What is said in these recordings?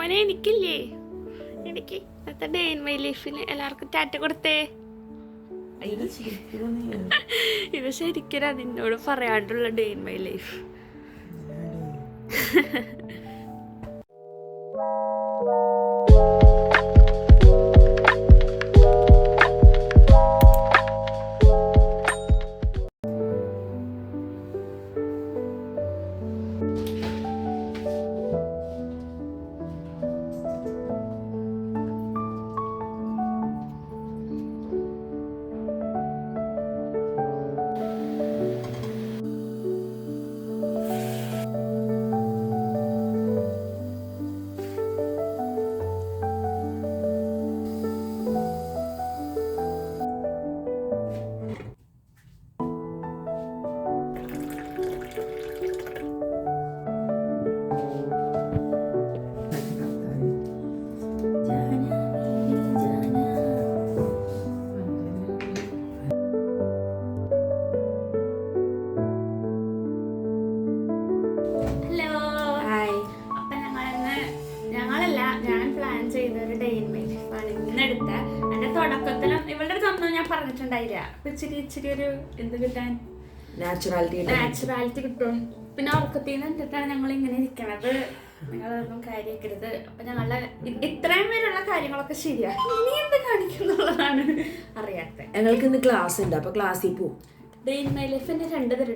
മോനെ എനിക്കില്ലേ, എനിക്ക് ഇന്നത്തെ ഡേ ഇൻ മൈ ലൈഫിൽ എല്ലാവർക്കും ടാറ്റ കൊടുത്തേ. ഇത് ശരിക്കും അതിനോട് പറയാണ്ടുള്ള ഡേ ഇൻ മൈ ലൈഫ്. തുടക്കത്തിലും ഇവളുടെ അടുത്തൊന്നും ഞാൻ പറഞ്ഞിട്ടുണ്ടായില്ല. ഇച്ചിരി ഒരു എന്ത് കിട്ടാൻ നാച്ചുറാലിറ്റി കിട്ടും. പിന്നെ ഉറക്കത്തിൽ നിന്ന് കണ്ടിട്ടാണ് ഞങ്ങൾ ഇങ്ങനെ ഇരിക്കണത്. നിങ്ങളൊന്നും കാര്യമാക്കരുത്. അപ്പൊ ഞങ്ങളുടെ ഇത്രയും പേരുള്ള കാര്യങ്ങളൊക്കെ ശരിയാണ്. ഇനി എന്ത് കാണിക്കുന്നുള്ളതാണ് അറിയാത്തത്. ഞങ്ങൾക്ക് ഇന്ന് ക്ലാസ് ഉണ്ട്, അപ്പൊ ക്ലാസ്സിൽ പോകും. ഡേ ഇൻ മൈ ലൈഫിന്റെ രണ്ട് തരം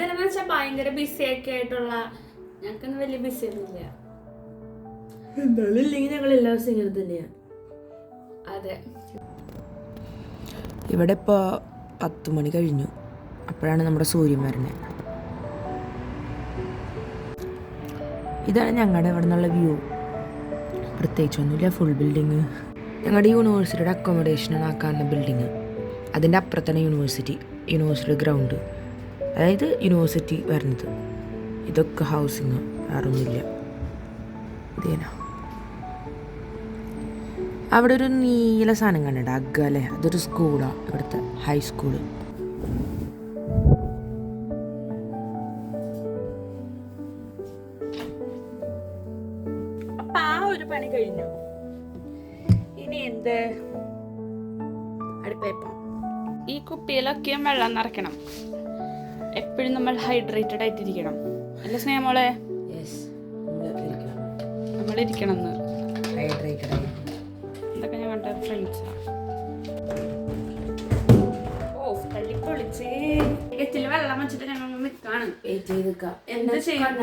എന്ന് വെച്ചാൽ ഭയങ്കര ബിസി ഒക്കെ ആയിട്ടുള്ള. ഞങ്ങൾക്കൊന്നും വലിയ ബിസി ഒന്നുമില്ല. എന്തായാലും ഇല്ലെങ്കിൽ ഞങ്ങൾ എല്ലാ ദിവസവും ഇങ്ങനെ തന്നെയാണ്. അതെ, ഇവിടെ ഇപ്പോൾ 10 മണി കഴിഞ്ഞു. അപ്പോഴാണ് നമ്മുടെ സൂര്യൻ വരുന്നത്. ഇതാണ് ഞങ്ങളുടെ ഇവിടെ നിന്നുള്ള വ്യൂ. പ്രത്യേകിച്ചൊന്നുമില്ല, ഫുൾ ബിൽഡിങ്. ഞങ്ങളുടെ യൂണിവേഴ്സിറ്റിയുടെ അക്കോമഡേഷനാണ് ആ കാണുന്ന ബിൽഡിങ്. അതിൻ്റെ അപ്പുറത്താണ് യൂണിവേഴ്സിറ്റി ഗ്രൗണ്ട്, അതായത് യൂണിവേഴ്സിറ്റി വരുന്നത്. ഇതൊക്കെ ഹൗസിങ്, വേറൊന്നുമില്ല. ഇതേനാ അവിടെ ഒരു നീല സാധനം കണ്ടിട്ട് അല്ലേ, അതൊരു സ്കൂളാണ്, ഇവിടുത്തെ ഹൈസ്കൂള്. അപ്പൊ ആ ഒരു പണി കഴിഞ്ഞു. ഇനി എന്ത്? അടുപ്പ ഈ കുപ്പിയിലൊക്കെ വെള്ളം നിറയ്ക്കണം. എപ്പോഴും നമ്മൾ ഹൈഡ്രേറ്റഡ് ആയിട്ടിരിക്കണം. അല്ല സ്നേഹമോളെ, നമ്മളിരിക്കണം. ഇതൊക്കെ ഞാൻ കണ്ട ഫ്രണ്ട്സാ. തല്ലിപ്പൊളിച്ച് വെള്ളം വെച്ചിട്ട് ഞങ്ങൾ നിൽക്കാണ്. എന്ത് ചെയ്യാൻ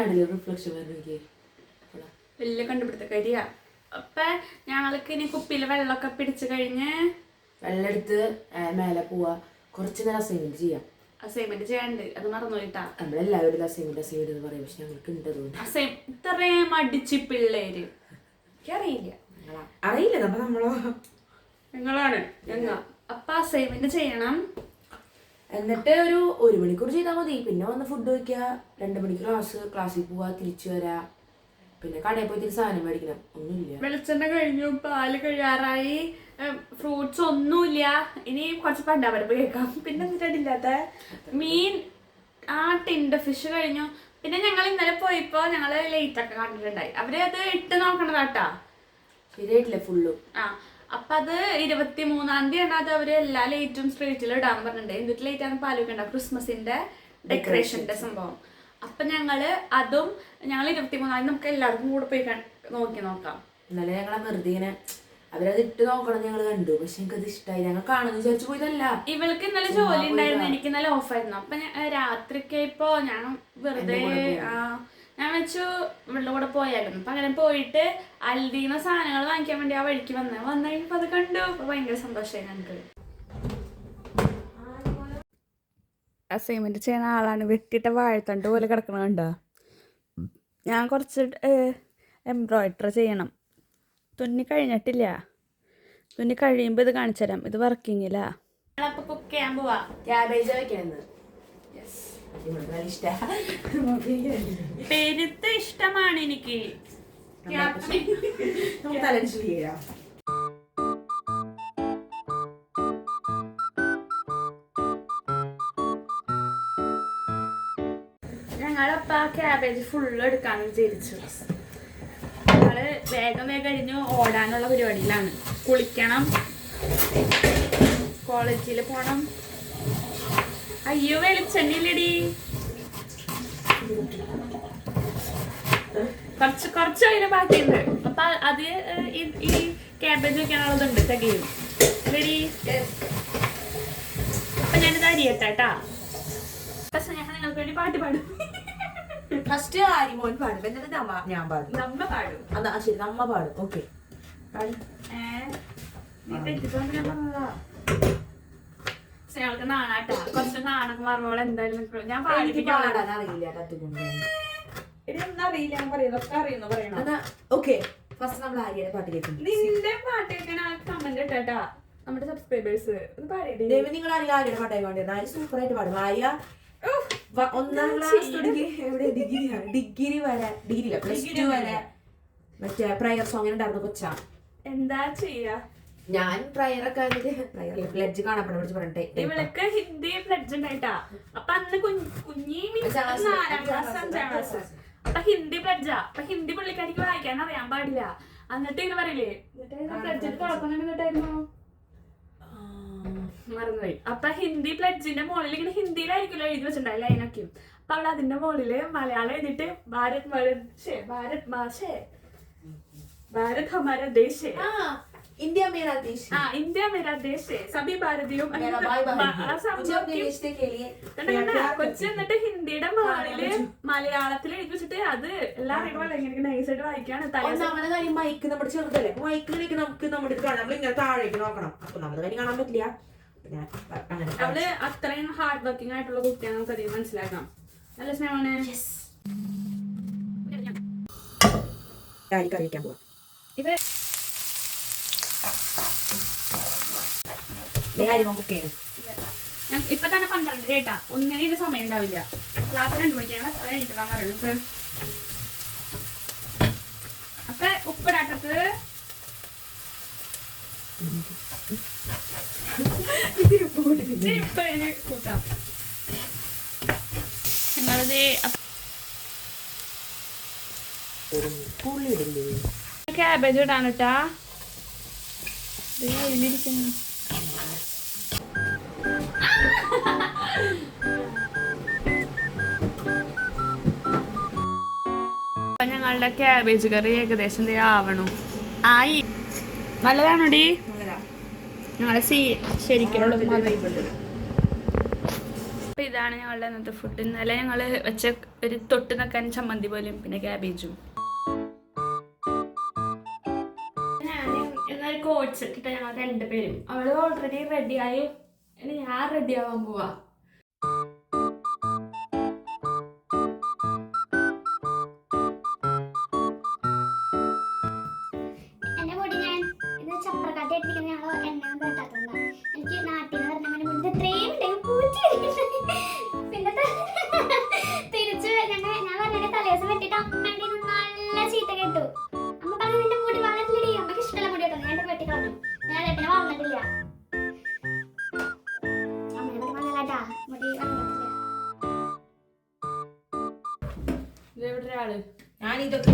വലിയ കണ്ടുപിടുത്തക്കാരിയാ. അപ്പൊ ഞങ്ങൾക്ക് ഇനി കുപ്പിയില് വെള്ളമൊക്കെ പിടിച്ചു കഴിഞ്ഞ് വെള്ളം എടുത്ത് മേലെ പോവാ. കുറച്ച് നേരം അസൈൻമെന്റ് ചെയ്യാണ്ട്. അത് മറന്നുപോയിട്ടാ. നമ്മളെല്ലാവരും അസൈൻമെന്റ് എന്ന് പറയും, പക്ഷെ ഞങ്ങൾക്ക് ഉണ്ട്. ഇത്രയും അടിച്ച് പിള്ളേര് അറിയില്ല. നിങ്ങളാണ് അപ്പൊ അസൈൻമെന്റ് ചെയ്യണം. എന്നിട്ട് ഒരു 1 മണിക്കൂർ ചെയ്താൽ മതി. പിന്നെ വന്ന് ഫുഡ് വയ്ക്കുക, 2 മണിക്ക് ക്ലാസ്സിൽ പോവാ, തിരിച്ചു വരാ, പിന്നെ കടയിൽ പോയി തിരിച്ച് സാധനം മേടിക്കണം. ഒന്നുമില്ല. വെളിച്ചെണ്ണ കഴിഞ്ഞു, പാല് കഴിയാറായി, ഫ്രൂട്ട്സ് ഒന്നുമില്ല. ഇനി കുറച്ച് പണ്ടാപരപ്പ് കേൾക്കാം. പിന്നെ എന്നിട്ടില്ലാത്ത മീൻ, ടിൻഡ് ഫിഷ് കഴിഞ്ഞു. പിന്നെ ഞങ്ങൾ ഇന്നലെ പോയപ്പോ ഞങ്ങള് ലൈറ്റ് ഒക്കെ കണ്ടിട്ടുണ്ടായി. അവര് അത് ഇട്ട് നോക്കണതാട്ടാ, ശരിയായിട്ടില്ല ഫുള്ളും. അപ്പൊ അത് 23-ാം തീയതി അത് അവര് എല്ലാ ലൈറ്റും സ്ട്രീറ്റിൽ ഇടാൻ പറഞ്ഞിട്ടുണ്ട്. എന്തിട്ട് ലൈറ്റ് ആണ് പാലിക്കണ്ട, ക്രിസ്മസിന്റെ ഡെക്കറേഷന്റെ സംഭവം. അപ്പൊ ഞങ്ങള് 23-ാം തീയതി നമുക്ക് എല്ലാവർക്കും കൂടെ പോയി നോക്കാം. ഇന്നലെ ഞങ്ങളെ വെറുതെ ഇങ്ങനെ അവരത് ഇട്ട് നോക്കണം ഞങ്ങൾ കണ്ടു, പക്ഷെ എനിക്ക് അത് ഇഷ്ടമായി. ഞങ്ങൾ കാണുന്നു വിചാരിച്ചു പോയതല്ല. ഇവൾക്ക് ഇന്നലെ ജോലി ഉണ്ടായിരുന്നു, എനിക്ക് ഇന്നലെ ഓഫായിരുന്നു. അപ്പൊ രാത്രിക്ക് ഇപ്പോ ഞാൻ വെറുതെ ഞാൻ വെച്ചു ഇവളുടെ കൂടെ പോയായിരുന്നു. അപ്പൊ അങ്ങനെ പോയിട്ട് അൽദീന്ന് സാധനങ്ങൾ വാങ്ങിക്കാൻ വേണ്ടി ആ വഴിക്ക് വന്നു കഴിഞ്ഞപ്പോ അത് കണ്ടു. അപ്പൊ ഭയങ്കര സന്തോഷമായി ഞങ്ങൾക്ക്. അസൈൻമെന്റ് ചെയ്യുന്ന ആളാണ്. വെട്ടിയിട്ട വാഴത്തണ്ട് പോലെ കിടക്കണ കണ്ടോ. ഞാൻ കുറച്ച് എംബ്രോയിഡറി ചെയ്യണം. തുന്നി കഴിഞ്ഞിട്ടില്ല. തുന്നി കഴിയുമ്പോൾ ഇത് കാണിച്ചു തരാം. ഇത് വർക്കിങ്ങില്ല. ഞങ്ങളപ്പോൾ കുക്ക് ചെയ്യാൻ പോവാ. ക്യാബേജ് വയ്ക്കണമെന്ന് പെരുത്ത് ഇഷ്ടമാണ് എനിക്ക്. ഞങ്ങളപ്പ ക്യാബേജ് ഫുള്ള് എടുക്കാന്ന് വിചാരിച്ചു. ഞങ്ങള് വേഗം കഴിഞ്ഞു ഓടാനുള്ള പരിപാടിയിലാണ്. കുളിക്കണം, കോളേജിൽ പോണം. അയ്യോ വെളിച്ചെണ്ണയില്ലടി, കുറച്ച് അതിന് ബാക്കിയുണ്ട്. അപ്പൊ അത് ഈ ക്യാബേജ് വെക്കാനുള്ളതുണ്ട്, തികയും. റെഡി? അപ്പൊ ഞാനിത് അരിയട്ടാ. പക്ഷെ ഞാൻ നിങ്ങൾക്ക് വേണ്ടി പാട്ട് പാടും. ഫസ്റ്റ് ആരിമോൻ പാടും, എന്നിട്ട് ഞാൻ പാടും. നമ്മ പാടും. അതാ ശരി, നമ്മ പാടും. ഓക്കെ, നീ തെറ്റിച്ചോണ്ട് ഞാൻ പറഞ്ഞതാ. ഞങ്ങൾക്ക് നാണാട്ടാ, കുറച്ച് നാണൊക്കെ മാറുമ്പോൾ എന്തായാലും ഞാൻ പാടിപ്പിക്കാൻ അറിയില്ല. ഇതൊന്നും അറിയില്ല, ഞാൻ പറയുന്നതൊക്കെ അറിയുന്നു പറയണം. ഓക്കെ, ഫസ്റ്റ് നമ്മൾ ആര്യയുടെ പാട്ട് കേൾക്കും. നിന്റെ പാട്ട് കേൾക്കാൻ കമന്റ് ഇട്ടാ നമ്മുടെ സബ്സ്ക്രൈബേഴ്സ് ഒന്ന് പാടിയിട്ടേ. ദൈവം നിങ്ങൾ ആര്യയുടെ പാട്ടായി വേണ്ടിയത്. ആര്യ സൂപ്പർ ആയിട്ട് പാടും. ആര്യ 1ാം ക്ലാസ് തുടങ്ങി എവിടെ ഡിഗ്രി വരെ, ഡിഗ്രി +2 വരെ മറ്റേ പ്രയർ സോങ്ങിന് ഉണ്ടായിരുന്നു കൊച്ചാ. എന്താ ചെയ്യാ, ഞാൻ പ്രയറൊക്കെ പ്ലഡ്ജ് കാണപ്പെടാൻ വിളിച്ച് പറഞ്ഞിട്ടേ. ഇവളൊക്കെ ഹിന്ദി പ്ലഡ്ജ് ഉണ്ടായിട്ടാ. അപ്പൊ അന്ന് കുഞ്ഞി 4ാം ക്ലാസ് 5ാം ക്ലാസ്. അപ്പൊ ഹിന്ദി പ്ലഡ്ജാ. അപ്പൊ ഹിന്ദി പുള്ളിക്കാരിക്ക് വായിക്കാൻ അറിയാൻ പാടില്ല. എന്നിട്ട് ഇങ്ങനെ പറയില്ലേ, പ്ലഡ്ജിൽ കുഴപ്പമൊന്നുണ്ടായിരുന്നു, മറന്നുപോയി. അപ്പൊ ഹിന്ദി പ്ലഡ്ജിന്റെ മുകളിൽ ഇങ്ങനെ ഹിന്ദിയിലായിരിക്കുമല്ലോ എഴുതി വെച്ചിട്ടുണ്ടായി ലൈനൊക്കെയും. അപ്പൊ അവൾ അതിന്റെ മുകളില് മലയാളം എഴുതിട്ട് ഭാരത് ഭാരത് ഹമാര ദേശ്, ഇന്ത്യ മേരാ ദേശ്, ഇന്ത്യ മേരാ ദേശ്, സബി ഭാരതീയും കൊച്ചു. എന്നിട്ട് ഹിന്ദിയുടെ മുകളില് മലയാളത്തിൽ എഴുതി വെച്ചിട്ട് അത് എല്ലാവരും ഇങ്ങനെ നൈസായിട്ട് വായിക്കാണ്. ഒന്നാമത്തെ കാര്യം മൈക്ക് നമ്മുടെ ചെറുതല്ലേ, മൈക്കിലേക്ക് നമുക്ക് നമ്മുടെ നമ്മൾ ഇങ്ങനെ താഴേക്ക് നോക്കണം. അപ്പൊ നമ്മുടെ കാര്യം കാണാൻ പറ്റില്ല. അവള് അത്രയും ഹാർഡ് വർക്കിംഗ് ആയിട്ടുള്ള കുട്ടിയാണ്, നമുക്ക് അധികം മനസ്സിലാക്കാം. നല്ല സ്നേഹമാണ്. കഴിക്കാൻ പോവാം. ഇത് ഇപ്പൊ തന്നെ 12 കേട്ടാ. ഒന്നിനും ഇത് സമയം ഉണ്ടാവില്ല. ക്ലാസ് 2 മണിക്കാണ് കഴിഞ്ഞിട്ടാ പറയുന്നത്. അപ്പൊ ഉപ്പിടാട്ടത് കൂട്ടാം. നിങ്ങളത് ക്യാബേജ് ഇടാൻ കേട്ടാ. അതിലിരിക്കുന്നു. അപ്പൊ ഞങ്ങളുടെ ക്യാബേജ് കറി ഏകദേശം ആവണു. ആയി. നല്ലതാണോടി? ഞങ്ങളെ ശരിക്കുള്ള. അപ്പൊ ഇതാണ് ഞങ്ങളുടെ ഇന്നത്തെ ഫുഡ്. ഇന്നലെ ഞങ്ങള് വെച്ച ഒരു തൊട്ട് നിൽക്കാൻ ചമ്മന്തി പോലും പിന്നെ ക്യാബേജും. എന്നാൽ കോച്ച് ഇട്ടിട്ട് ഞങ്ങൾ 2 പേരും. അവള് ഓൾറെഡി റെഡിയായി. ഇനി ഞാൻ റെഡി ആവാൻ പോവാ. എന്റെ പൊടി ഞാൻ ഇത് ചപ്രക്കാട്ടി ഇട്ടിരിക്കുന്ന ഞങ്ങൾ എണ്ണ പെട്ടാത്തുണ്ടോ. എനിക്ക് നാട്ടിൽ നിന്ന് പറഞ്ഞ മുന്നേ ഇത്രയും പിന്നെ തിരിച്ച് ഞാൻ പറഞ്ഞ തലേദിവസം വെട്ടിട്ട് അമ്മേണ്ടി നല്ല ചീത്ത കേട്ടു. അമ്മ പറഞ്ഞു നിന്റെ മുടി വളർന്നില്ലേ, അമ്മക്ക് ഇഷ്ടമുള്ള മുടി കേട്ടോ. ഞാൻ എന്റെ വെട്ടി കളഞ്ഞു. ഞാൻ പിന്നെ വളർന്നിട്ടില്ല. അമ്മേനെ വന്നല്ലാട്ടാ മുടി വളർന്നിട്ടില്ല. ഒരാള് ഞാൻ ഇതൊക്കെ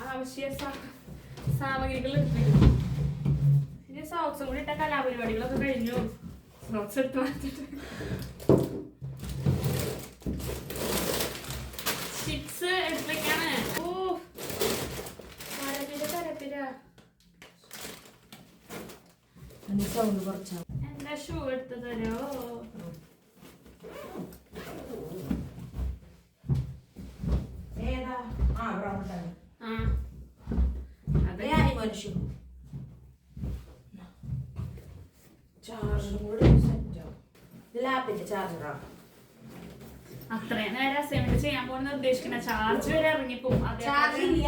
ആവശ്യ സാമഗ്രികൾ ഇനി സോക്സും കൂടി ഇട്ട കലാപരിപാടികളൊക്കെ കഴിഞ്ഞു. സോക്സ് എടുത്ത് മാറ്റിട്ട് ചിപ്സ് എടുത്തേക്കാണ്. ഓ തരപ്പില സൗണ്ട് കുറച്ചാ. എന്താ ഷൂ എടുത്ത് തരോ? അത്രയും നേരം അസൈൻമെന്റ് ചെയ്യാൻ പോകുന്ന ഉദ്ദേശിക്കുന്ന ചാർജ് വരെ ഇറങ്ങിപ്പോവും. അസൈൻമെന്റ്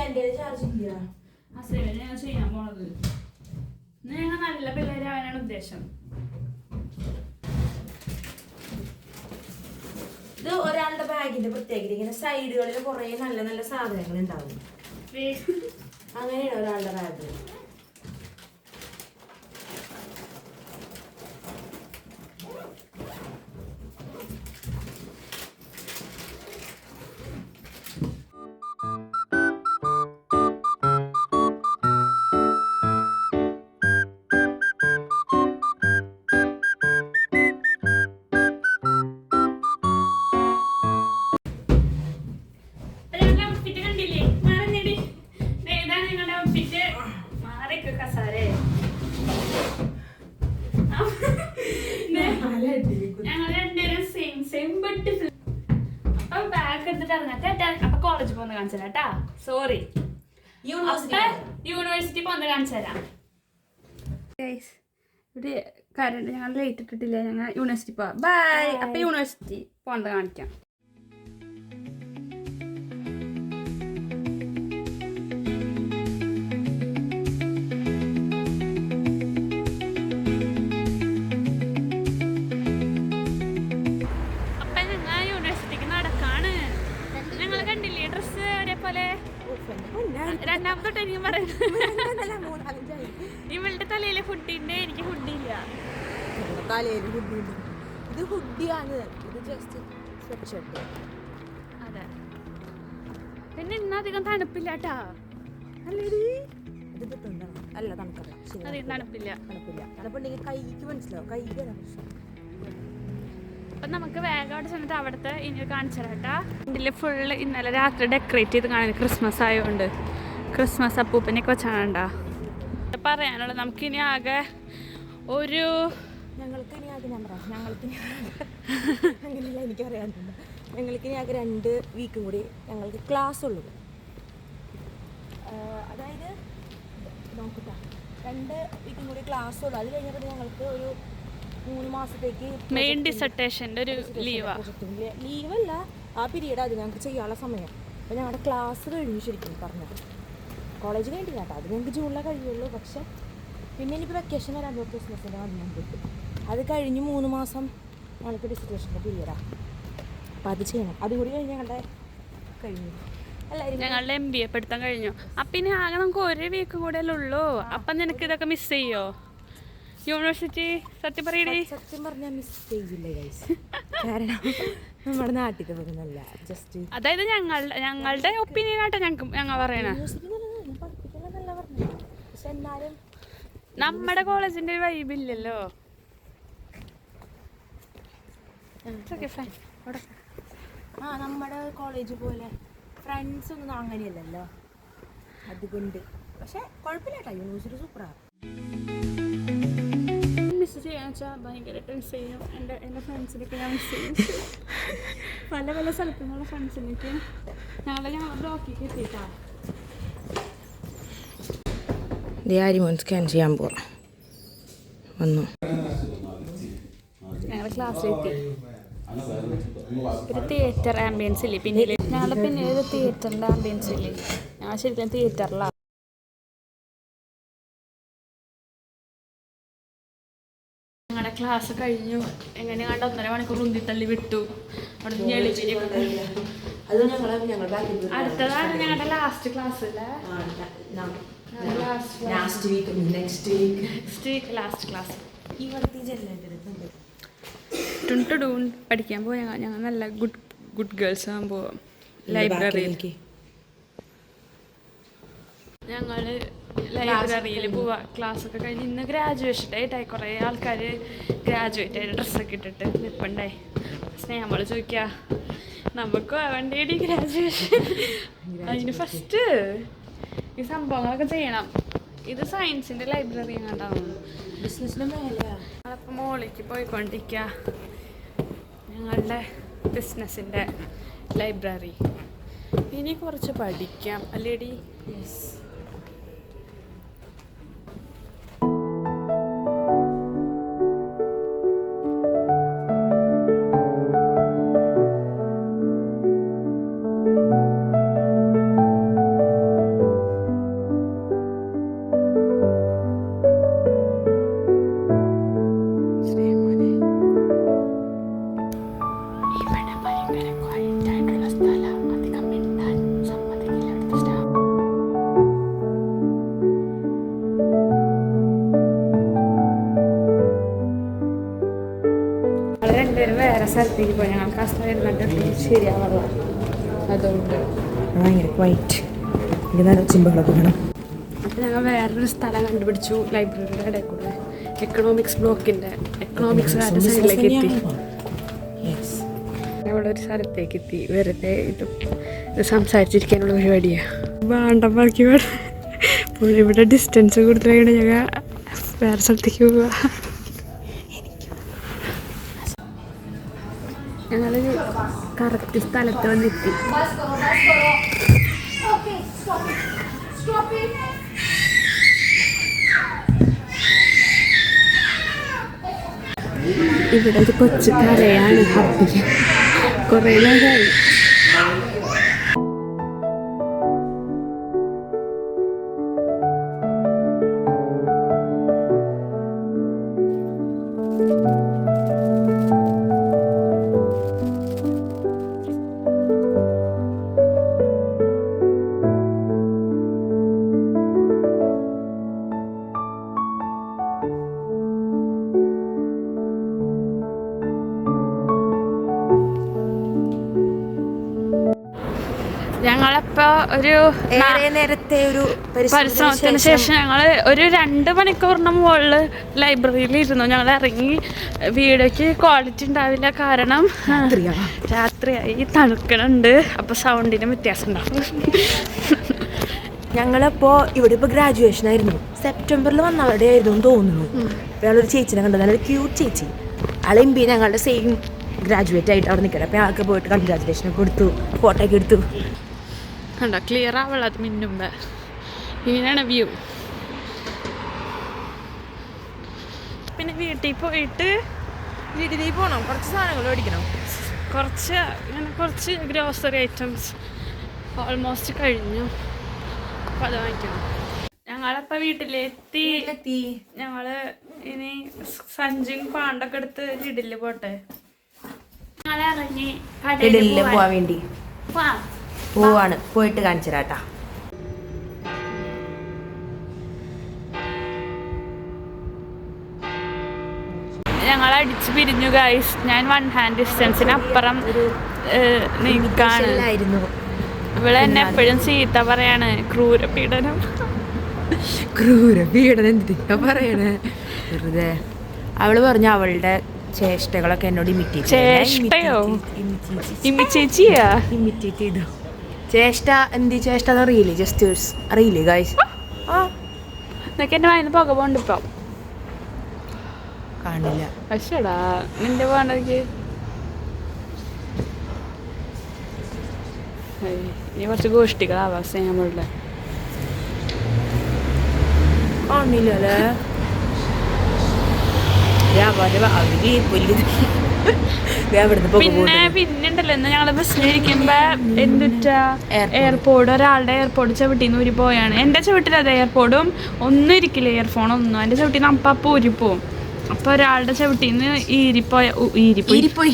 ഞാൻ ചെയ്യാൻ പോണത് ഞങ്ങൾ നല്ല പിള്ളേരാവാനാണ് ഉദ്ദേശം. ഇത് ഒരാളുടെ ബാഗിന്റെ പ്രത്യേകത ഇങ്ങനെ സൈഡുകളിൽ കുറെ നല്ല നല്ല സാധനങ്ങൾ ഉണ്ടാവും. അങ്ങനെയാണ് ഒരാളുടെ ബാഗ്. ഇരിക്ക് കസാരേ. ഞങ്ങൾ രണ്ടുപേരും സെയിം ബട്ട് ഡിഫറെന്റ്. അപ്പൊ ബാഗ് എടുത്തിട്ട് ഇറങ്ങട്ടെ. അപ്പൊ കോളേജിൽ പോന്ന് കാണിച്ചു തരാം കേട്ടാ. സോറി, യൂണിവേഴ്സിറ്റി പോന്ന് കാണിച്ചു തരാം. ഇവിടെ കറണ്ട് ഞങ്ങൾ ലേറ്റ് ഇട്ടിട്ടില്ല. ഞങ്ങൾ യൂണിവേഴ്സിറ്റി പോവാം. ബൈ. അപ്പൊ യൂണിവേഴ്സിറ്റി പോകേണ്ട കാണിക്കാം. അപ്പൊ ഞങ്ങൾ യൂണിവേഴ്സിറ്റിക്ക് നടക്കാണ്. ഞങ്ങൾ കണ്ടില്ലേ ഡ്രസ്സ് ഒരേപോലെ. രണ്ടാമത്തോട്ട് എനിക്ക് പറയുന്നത് ഇവളുടെ തലയിലെ ഹുഡിന്റെ എനിക്ക് ഹുഡില്ല. തലയിൽ ഹുഡിയുണ്ട്. ഇത് ഹുഡിയാണ്, ഇത് ജസ്റ്റ് സ്വെറ്റ് ഷർട്ട്. അതെ, പിന്നെ ഇന്നധികം തണുപ്പില്ല കേട്ടാ. അല്ലേടി അല്ല തണുപ്പല്ല, അധികം തണുപ്പില്ല. തണുപ്പുണ്ടെങ്കിൽ കൈക്ക് മനസ്സിലാവും, കൈക്ക് പ്രശ്നം. അപ്പൊ നമുക്ക് വേഗം അവിടെ ചെന്നിട്ട് അവിടുത്തെ ഇനി കാണിച്ചു തരാം കേട്ടാ. ഇതിൽ ഫുള്ള് ഇന്നലെ രാത്രി ഡെക്കറേറ്റ് ചെയ്ത് കാണുന്നത് ക്രിസ്മസ് ആയതുകൊണ്ട്. ക്രിസ്മസ് അപ്പൂപ്പനെയൊക്കെ വെച്ചാണ്ടാ പറയാനുള്ളത്. നമുക്കിനി ആകെ ഒരു ഞങ്ങൾക്കിനി ആകെ അങ്ങനെയല്ല, എനിക്കറിയാറുണ്ട്. ഞങ്ങൾക്കിനി ആകെ 2 വീക്കും കൂടി ഞങ്ങൾക്ക് ക്ലാസ് ഉള്ളൂ. അതായത് നോക്കട്ടാ, 2 വീക്കും കൂടി ക്ലാസ് ഉള്ളൂ. അത് കഴിഞ്ഞപ്പോൾ ഞങ്ങൾക്ക് ഒരു 3 മാസത്തേക്ക് മെയിൻ ഡിസർട്ടേഷൻ്റെ ഒരു ലീവല്ല, ആ പീരീഡ് അത് ഞങ്ങൾക്ക് ചെയ്യാനുള്ള സമയം. അപ്പോൾ ഞങ്ങളുടെ ക്ലാസ് കഴിഞ്ഞു ശരിക്കും പറഞ്ഞത്. കോളേജ് കഴിഞ്ഞില്ല കേട്ടോ, അത് ഞങ്ങൾക്ക് ജൂണിലേ കഴിയുള്ളൂ. പക്ഷെ പിന്നെ എനിക്ക് വെക്കേഷൻ വരാൻ പോകും, ക്രിസ്മസിൻ്റെ വന്നു. അത് കഴിഞ്ഞ് 3 മാസം ഞങ്ങൾക്ക് ഡിസർട്ടേഷൻ്റെ പീരീഡാണ്. അപ്പം അത് ചെയ്യണം. അതും കൂടി കഴിഞ്ഞ് ഞങ്ങളുടെ കഴിഞ്ഞു. ഞങ്ങളുടെ MBA പഠിത്തം കഴിഞ്ഞു. അപ്പം ഇനി ആകെ നമുക്ക് 1 വീക്ക് കൂടെ അല്ലേ ഉള്ളൂ. അപ്പം നിനക്ക് ഇതൊക്കെ മിസ് ചെയ്യോ യൂണിവേഴ്സിറ്റി? സത്യം പറയണേ. സത്യം പറഞ്ഞാൽ മിസ് ചെയ്യില്ല ഗൈസ്. കാരണം നമ്മുടെ നാട്ടിൽ പോകുന്നല്ല, ജസ്റ്റ് അതായത് ഞങ്ങളുടെ ഒപ്പീനിയൻ ആട്ടോ ഞങ്ങൾ പറയണേ. പക്ഷെ എന്നാലും നമ്മുടെ കോളേജിന്റെ വൈബ് ഇല്ലല്ലോ. നമ്മുടെ കോളേജ് പോലെ ഫ്രണ്ട്സ് ഒന്നും അങ്ങനെയല്ലല്ലോ, അതുകൊണ്ട്. പക്ഷെ കുഴപ്പമില്ല കേട്ടോ, യൂണിവേഴ്സിറ്റി സൂപ്പറാണ്. മിസ് ചെയ്യാന്ന് വെച്ചാൽ ഭയങ്കരമായിട്ട് മിസ് ചെയ്യും. എൻ്റെ ഫ്രണ്ട്സിനൊക്കെ ഞാൻ മിസ് ചെയ്യും. പല പല സ്ഥലത്തു നിന്നുള്ള ഫ്രണ്ട്സിനൊക്കെ ഞങ്ങൾ ബ്ലോക്കിലേക്ക് എത്തിയിട്ടാ. ആര്യമോൻ സ്കാൻ ചെയ്യാൻ പോവാം. വന്നു ഞങ്ങളുടെ ക്ലാസ്സിലെത്തി. ഒരു തിയേറ്റർ ആംബിയൻസ് ഇല്ലേ പിന്നിൽ. ഞങ്ങളുടെ പിന്നിൽ ഒരു തിയേറ്ററിൻ്റെ ആംബിയൻസ് ഇല്ലേ. ഞങ്ങൾ ശരിക്കും തിയേറ്ററിലാണ്. ഞങ്ങളുടെ ക്ലാസ് കഴിഞ്ഞു. എങ്ങനെ കണ്ട 1.5 മണിക്കൂർ ഉന്തിത്തള്ളി വിട്ടു. അവിടെ അടുത്തതാണ് ഞങ്ങളുടെ ലാസ്റ്റ് ക്ലാസ് അല്ലേ. ലാസ്റ്റ് ക്ലാസ് ടൂൺ പഠിക്കാൻ പോയാൽ ഞങ്ങൾ നല്ല ഗുഡ് ഗേൾസ് ആകുമ്പോൾ ലൈബ്രറിയിലേക്ക് ഞങ്ങൾ ലൈബ്രറിയിൽ പോവാ. ക്ലാസ്സൊക്കെ കഴിഞ്ഞ് ഇന്ന് ഗ്രാജുവേഷൻ ഡേറ്റായി. കുറേ ആൾക്കാർ ഗ്രാജുവേറ്റ് ആയിട്ട് ഡ്രസ്സൊക്കെ ഇട്ടിട്ട് നിൽപ്പുണ്ടായി. നമ്മൾ ചോദിക്കുക നമുക്ക് വേണ്ടേടി ഗ്രാജുവേഷൻ. അതിന് ഫസ്റ്റ് ഈ സംഭവങ്ങളൊക്കെ ചെയ്യണം. ഇത് സയൻസിൻ്റെ ലൈബ്രറി എങ്ങാണ്ടാവും. ബിസിനസ്സിൻ്റെ മേലെ ഞങ്ങളിപ്പോൾ മോളിലേക്ക് പോയിക്കൊണ്ടിരിക്കുക. ഞങ്ങളുടെ ബിസിനസ്സിൻ്റെ ലൈബ്രറി. ഇനി കുറച്ച് പഠിക്കാം അല്ലേടി? യെസ്. വേറെ സ്ഥലത്തേക്ക് പോയി. ഞങ്ങൾക്ക് ആ സ്ഥലം ഇരുന്നിട്ട് ശരിയാവുള്ളൂ. അതുകൊണ്ട് ഭയങ്കര ക്വൈറ്റ് ചിമ്പകളൊക്കെ വേണം. അപ്പോൾ ഞങ്ങൾ വേറൊരു സ്ഥലം കണ്ടുപിടിച്ചു. ലൈബ്രറിയുടെ ഇടയിൽ കൂടെ എക്കണോമിക്സ് ബ്ലോക്കിൻ്റെ എക്കണോമിക്സ് സൈഡിലേക്ക് എത്തി. അവിടെ ഒരു സ്ഥലത്തേക്ക് എത്തി. വെറുതെ ഇത് സംസാരിച്ചിരിക്കാനുള്ള പരിപാടിയാണ്. വേണ്ട ബാക്കി ഇവിടെ ഡിസ്റ്റൻസ് കൊടുത്തിട്ട് ഞങ്ങൾ വേറെ സ്ഥലത്തേക്ക് പോവുക. ഞങ്ങൾ കറക്റ്റ് സ്ഥലത്ത് വന്നെത്തി. ഇവിടെ ഒരു കൊച്ചു കരയാണ്. ഹാപ്പി കുറേ നേരമായി. ഞങ്ങളിപ്പോ ഒരു നേരത്തെ ഒരു പരിശ്രമത്തിന് ശേഷം ഞങ്ങൾ ഒരു 2 മണിക്കൂറിന് മുകളിൽ ലൈബ്രറിയിൽ ഇരുന്നു. ഞങ്ങൾ ഇറങ്ങി. വീഡിയോക്ക് ക്വാളിറ്റി ഉണ്ടാവില്ല, കാരണം രാത്രിയായി, തണുക്കണുണ്ട്. അപ്പൊ സൗണ്ടിന് വ്യത്യാസം ഉണ്ടാവും. ഞങ്ങളപ്പോൾ ഇവിടെ ഇപ്പോൾ ഗ്രാജുവേഷൻ ആയിരുന്നു. സെപ്റ്റംബറിൽ വന്നവരുടെ ആയിരുന്നു എന്ന് തോന്നുന്നു. അയാളൊരു ചേച്ചിനെ കണ്ടത്, നല്ലൊരു ക്യൂട്ട് ചേച്ചി. ആളെമ്പി ഞങ്ങളുടെ സെയിം ഗ്രാജുവേറ്റ് ആയിട്ട് അവിടെ നിൽക്കണം. അപ്പോൾ ആൾക്ക് പോയിട്ട് കൺഗ്രാജുലേഷൻ കൊടുത്തു, ഫോട്ടോ ഒക്കെ എടുത്തു. കണ്ടോ ക്ലിയർ ആവുള്ള അത് മിന്നുമ്പോ. ഇങ്ങനെയാണ് വ്യൂ. പിന്നെ വീട്ടിൽ പോയിട്ട് പോകണം, കുറച്ച് സാധനങ്ങൾ മേടിക്കണം. കുറച്ച് ഗ്രോസറി ഐറ്റംസ് ഓൾമോസ്റ്റ് കഴിഞ്ഞു. അപ്പോൾ അത് വാങ്ങിക്കണം. ഞങ്ങളപ്പോൾ വീട്ടിലെത്തി. ഞങ്ങള് ഇനി സഞ്ചിയും പാണ്ടൊക്കെ എടുത്ത് ലിഡില് പോട്ടെ. ഞങ്ങളിറങ്ങി ലിഡിലിൽ പോവാൻ വേണ്ടി പോവാണ്. പോയിട്ട് കാണിച്ചു തരാട്ടാ. ഞങ്ങൾ അടിച്ചു പിരിഞ്ഞു ഗൈസ്. ഞാൻ 1 ഹാൻഡ് ഡിസ്റ്റൻസിന് അപ്പുറം നിൽക്കാണ്. ഇവിടെ എന്നെ എപ്പോഴും ചീത്ത പറയാണ്, ക്രൂരപീഡനം. എന്തിനാ പറയണേ വെറുതെ. അവള് പറഞ്ഞു അവളുടെ ചേഷ്ടകളൊക്കെ എന്നോട് ഇമിറ്റേറ്റ് ചെയ്തു. ചേഷ്ട എന്ത് ചേഷ്ട അറിയില്ലേ? ജസ്റ്റേഴ്സ് അറിയില്ലേ ഗൈസ്? എന്നൊക്കെ എന്റെ വായന പുക പോണ്ട് ഇപ്പൊ കാണില്ല. പക്ഷേടാ നിന്റെ പോകണ്ടെനിക്ക് ഇനി കുറച്ച് ഗോഷ്ടികളാവാ സ്നേഹമുള്ള. കാണില്ലല്ലേ? പിന്നുണ്ടല്ലോ ഇന്ന് ഞങ്ങള് ബസ്സിലിരിക്കുമ്പോ എന്തുറ്റാ എയർപോർട്ട്, ഒരാളുടെ എയർപോർട്ട് ചവിട്ടിന്ന് ഊരി പോയാണ്. എന്റെ ചവിട്ടിൽ അത് എയർപോർട്ടും ഒന്നും ഇരിക്കില്ല, ഇയർഫോണൊന്നും. എന്റെ ചവിട്ടിന്ന് അപ്പ ഊരിപ്പോവും. അപ്പൊ ഒരാളുടെ ചവിട്ടിന്ന് ഊരിപ്പോയി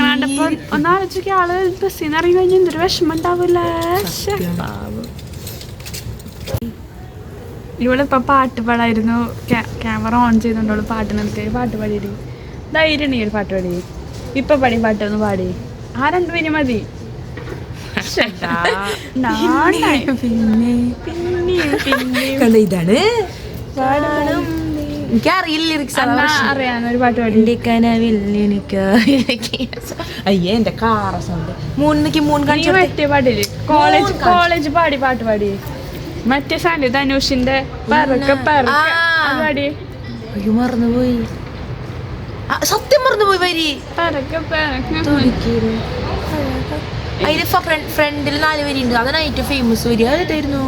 കണ്ടപ്പോ ഒന്നാലോചിക്ക ആള് ബസ്സിൽ നിന്ന് ഇറങ്ങി കഴിഞ്ഞാൽ എന്തൊരു വിഷമം ഉണ്ടാവില്ല. ഇവിടെ ഇപ്പൊ പാട്ട് പാടായിരുന്നു. ക്യാമറ ഓൺ ചെയ്തോണ്ടോളൂ പാട്ട് നിർത്തി പാട്ട് പാടിയിട്ട് ധൈര്യം നീ ഒരു പാട്ട് പാടി. ഇപ്പൊ പാടി പാട്ടൊന്ന് പാടി. ആ 2 പേര് മതി. ഇതാണ് എനിക്കറിയില്ല ലിറിക്സ്. അറിയാവുന്ന ഒരു പാട്ട് പാടി. അയ്യേ എന്റെ കാറ സൗണ്ട്. മറ്റേ പാടില്ലേ കോളേജ് പാടി പാട്ട് പാടി. മറ്റേ സാധനം ധനുഷിന്റെ പാടി. അയ്യോ മറന്നുപോയി, സത്യം മറന്നുപോയി വരി. അതിന് ഫ്രണ്ടിൽ 4 വരി ഉണ്ട്. അതാണ് ഏറ്റവും ഫേമസ് വരി. അതായിരുന്നു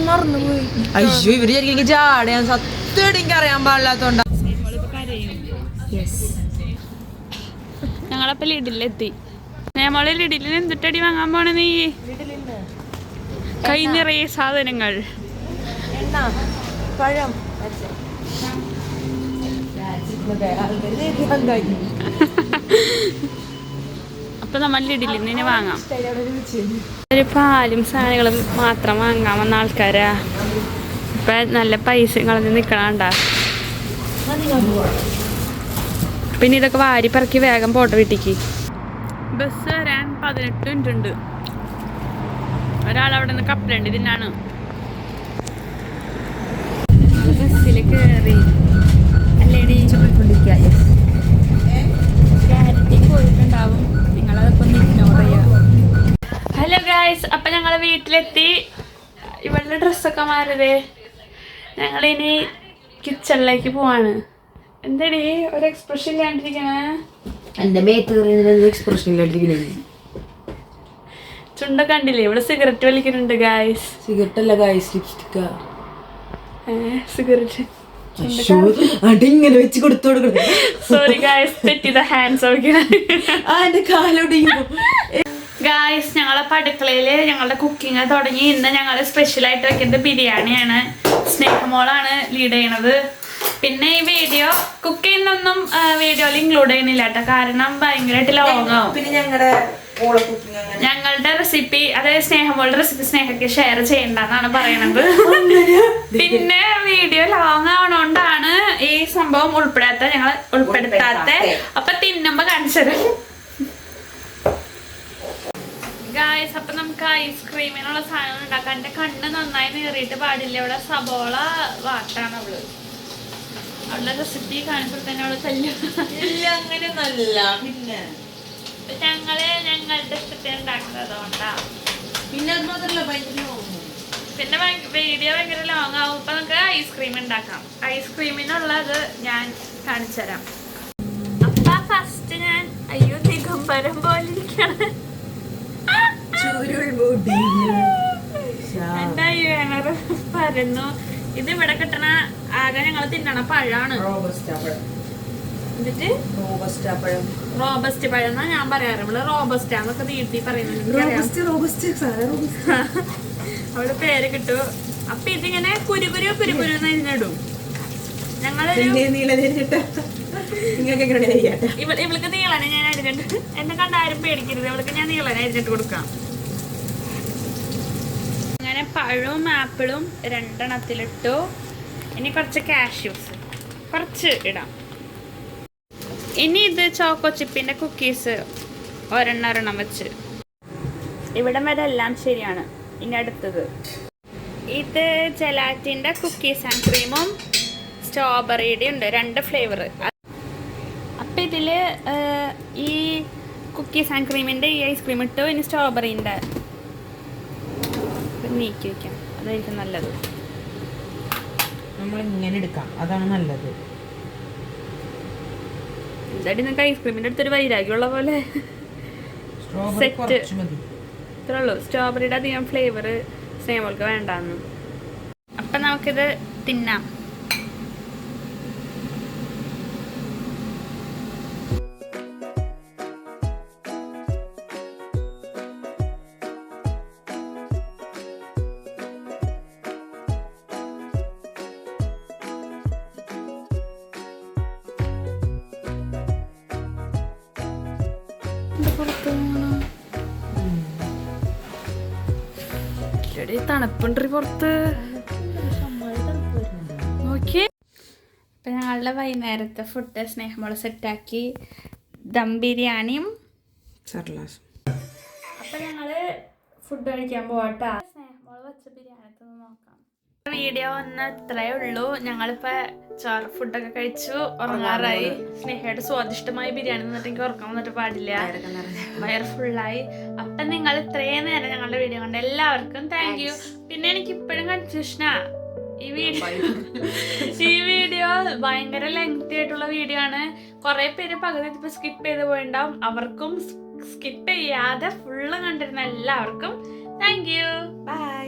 മറന്നുപോയി. അയ്യോ ഇവര് ശരിക്കും ജാടയാൻ സത്യം എനിക്ക് അറിയാൻ പാടില്ലാത്തോണ്ടാ. ഞങ്ങളപ്പോ ലിഡിലെത്തി. നമ്മള് ലിഡിലിന് എന്തിട്ടടി വാങ്ങാൻ പോണ നീ? കൈ നിറയെ സാധനങ്ങൾ. പഴം അപ്പൊ നമ്മൾ ലിഡിലിന് വാങ്ങാം. ഒരു പാലും സാധനങ്ങളും മാത്രം വാങ്ങാൻ വന്ന ആൾക്കാരാ. ഇപ്പൊ നല്ല പൈസ കളഞ്ഞ് നിക്കണണ്ട. പിന്നെ ഇതൊക്കെ വാരി പറക്കി വേഗം പോട്ടെ വീട്ടിക്ക്. ബസ് വരാൻ 18 മിനിറ്റ് ഉണ്ട്. ഒരാളവിടെ നിന്ന് കപ്പലണ്ടി തിന്നാണ്. ബസ്സിൽ കയറി അല്ലേടി പോയിട്ടുണ്ടാവും. നിങ്ങളതൊക്കെ ഒന്ന് ഇഗ്നോർ ചെയ്യാം. ഹലോ ഗായ്സ്, അപ്പൊ ഞങ്ങള് വീട്ടിലെത്തി. ഇവളുടെ ഡ്രസ്സൊക്കെ മാറിയതേ. ഞങ്ങളിനി കിച്ചണിലേക്ക് പോവാണ്. എന്താടി ഒരു എക്സ്പ്രഷൻ ഇല്ലാണ്ടിരിക്കണേ? എന്റെ മേത്ത് എക്സ്പ്രഷൻ ഇല്ലാണ്ടിരിക്കണേ. ചുണ്ട കണ്ടില്ലേ? ഇവിടെ സിഗരറ്റ് വലിക്കുന്നുണ്ട് ഗായ്സ്. സിഗരറ്റ് അല്ല ഗായ്സ്, ലിപ്സ്റ്റിക്കാ. സിഗരറ്റ് അടിങ്ങനെ വെച്ച് കൊടുത്തു കൊടുക്കണം. സോറി ഗായ്സ്, തെറ്റിത ഹാൻഡ്സ് എന്റെ കാലോടിയും. ഗായ്സ്, ഞങ്ങളെ അടുക്കളയില് ഞങ്ങളുടെ കുക്കിംഗ് തുടങ്ങി. ഇന്ന് ഞങ്ങൾ സ്പെഷ്യലായിട്ട് വെക്കുന്നത് ബിരിയാണിയാണ്. സ്നേഹമോളാണ് ലീഡ് ചെയ്യണത്. പിന്നെ ഈ വീഡിയോ കുക്ക് ചെയ്യുന്നൊന്നും വീഡിയോയിൽ ഇൻക്ലൂഡ് ചെയ്യുന്നില്ല കേട്ടോ, കാരണം ഭയങ്കരമായിട്ട് ലോങ് ആവും. പിന്നെ ഞങ്ങളുടെ റെസിപ്പി, അതായത് സ്നേഹമോളുടെ റെസിപ്പി സ്നേഹയ്ക്ക് ഷെയർ ചെയ്യണ്ടെന്നാണ് പറയണത്. പിന്നെ വീഡിയോ ലോങ് ആവണോണ്ടാണ് ഈ സംഭവം ഞങ്ങൾ ഉൾപ്പെടുത്താത്ത. അപ്പൊ തിന്നുമ്പോ കാണിച്ചത് ഗായ്സ്. അപ്പൊ നമുക്ക് ഐസ്ക്രീമിനുള്ള സാധനം ഉണ്ടാക്കാം. എന്റെ കണ്ണ് നന്നായി നേറിയിട്ട് പാടില്ല. ഇവിടെ സബോള വാട്ടാണ് അവള്. അവളുടെ റെസിപ്പി കാണിച്ചപ്പോൾ തന്നെ അവള് തല്ലും. അങ്ങനെ നല്ല പിന്നെ ഞങ്ങളുടെ ഇഷ്ടത്തിൽ ഉണ്ടാക്കുന്നത് കൊണ്ടാ. പിന്നെ അത് മാത്രല്ല പിന്നെ വീഡിയോ ഭയങ്കര ലോങ് ആവും. ഇപ്പൊ നമുക്ക് ഐസ്ക്രീം ഉണ്ടാക്കാം. ഐസ്ക്രീമിനുള്ളത് ഞാൻ കാണിച്ചു തരാം. അപ്പൊ ഫസ്റ്റ് ഞാൻ ദിഗംബരം പോലെ ഇരിക്കണം. എന്റെ അയ്യോ പരന്നു. ഇത് ഇവിടെ കിട്ടണ ആകെ ഞങ്ങൾ തിന്നണ പഴാണ്. എന്നിട്ട് റോബസ്റ്റ് പഴം എന്നാ ഞാൻ പറയാറ്. ഇവിടെ റോബസ്റ്റ് എന്നൊക്കെ നീട്ടി പറയുന്നുണ്ട്. അവള് പേര് കിട്ടു. അപ്പൊ ഇതിങ്ങനെ കുരുകുരു കുരുകുരുന്നിടും. ഇവൾക്ക് നീളനെ ഞാൻ അരിഞ്ഞിട്ട്, എന്നെ കണ്ടാരും പേടിക്കരുത്. ഇവൾക്ക് ഞാൻ നീളനെ അരിഞ്ഞിട്ട് കൊടുക്കാം. അങ്ങനെ പഴവും ആപ്പിളും രണ്ടെണ്ണത്തിലിട്ടു. ഇനി കുറച്ച് കാഷ്യൂസ് കുറച്ച് ഇടാം. ഇനി ഇത് ചോക്കോ ചിപ്പിന്റെ കുക്കീസ് ഒരെണ്ണം വെച്ച്. ഇവിടം വരെ എല്ലാം ശരിയാണ്. ഇനി അടുത്തത് ഇത് ജെലാറ്റിന്റെ കുക്കീസ് ആൻഡ് ക്രീമും സ്ട്രോബെറിയുടെ ഉണ്ട്, 2 ഫ്ലേവർ. അപ്പം ഇതിൽ ഈ കുക്കീസ് ആൻഡ് ക്രീമിൻ്റെ ഈ ഐസ്ക്രീം ഇട്ടു. ഇനി സ്ട്രോബെറിൻ്റെ നീക്കി വയ്ക്കാം, അതായിരിക്കും നല്ലത്. നമ്മൾ ഇങ്ങനെ എടുക്കാം, അതാണ് നല്ലത്. എന്തായാലും നിങ്ങൾക്ക് ഐസ്ക്രീമിൻ്റെ അടുത്തൊരു വൈരാഗ്യമുള്ള പോലെ സെറ്റ് ഇത്രേ ഉള്ളൂ. സ്ട്രോബെറിയുടെ അധികം ഫ്ലേവർ സ്നേഹമോൾക്ക് വേണ്ടാന്ന്. അപ്പം നമുക്കിത് തിന്നാം. തണുപ്പുണ്ട് പുറത്ത്. ഓക്കെ, ഇപ്പം ഞങ്ങളുടെ വൈകുന്നേരത്തെ ഫുഡ് സ്നേഹമോള് സെറ്റാക്കി. ദം ബിരിയാണിയും സർലാസും. അപ്പം ഞങ്ങൾ ഫുഡ് കഴിക്കാൻ പോവാട്ടാ. സ്നേഹമോള് വെച്ച ബിരിയാണി നോക്കാം. വീഡിയോ ഒന്ന് ഇത്രയേ ഉള്ളൂ. ഞങ്ങളിപ്പോൾ ഫുഡൊക്കെ കഴിച്ചു ഉറങ്ങാറായി. സ്നേഹയുടെ സ്വാദിഷ്ടമായ ബിരിയാണി നിന്നിട്ട് എനിക്ക് ഉറക്കം വന്നിട്ട് പാടില്ല, വയർ ഫുള്ളായി. അപ്പം നിങ്ങൾ ഇത്രയും നേരം ഞങ്ങളുടെ വീഡിയോ കണ്ട എല്ലാവർക്കും താങ്ക് യു. പിന്നെ എനിക്ക് ഇപ്പോഴും കൺഫ്യൂഷനാ ഈ വീഡിയോ ഭയങ്കര ലെങ്തി ആയിട്ടുള്ള വീഡിയോ ആണ്. കുറെ പേര് പകുതി ഇപ്പൊ സ്കിപ്പ് ചെയ്ത് പോയിണ്ടാവും. അവർക്കും സ്കിപ്പ് ചെയ്യാതെ ഫുള്ള് കണ്ടിരുന്ന എല്ലാവർക്കും താങ്ക് യു. ബൈ.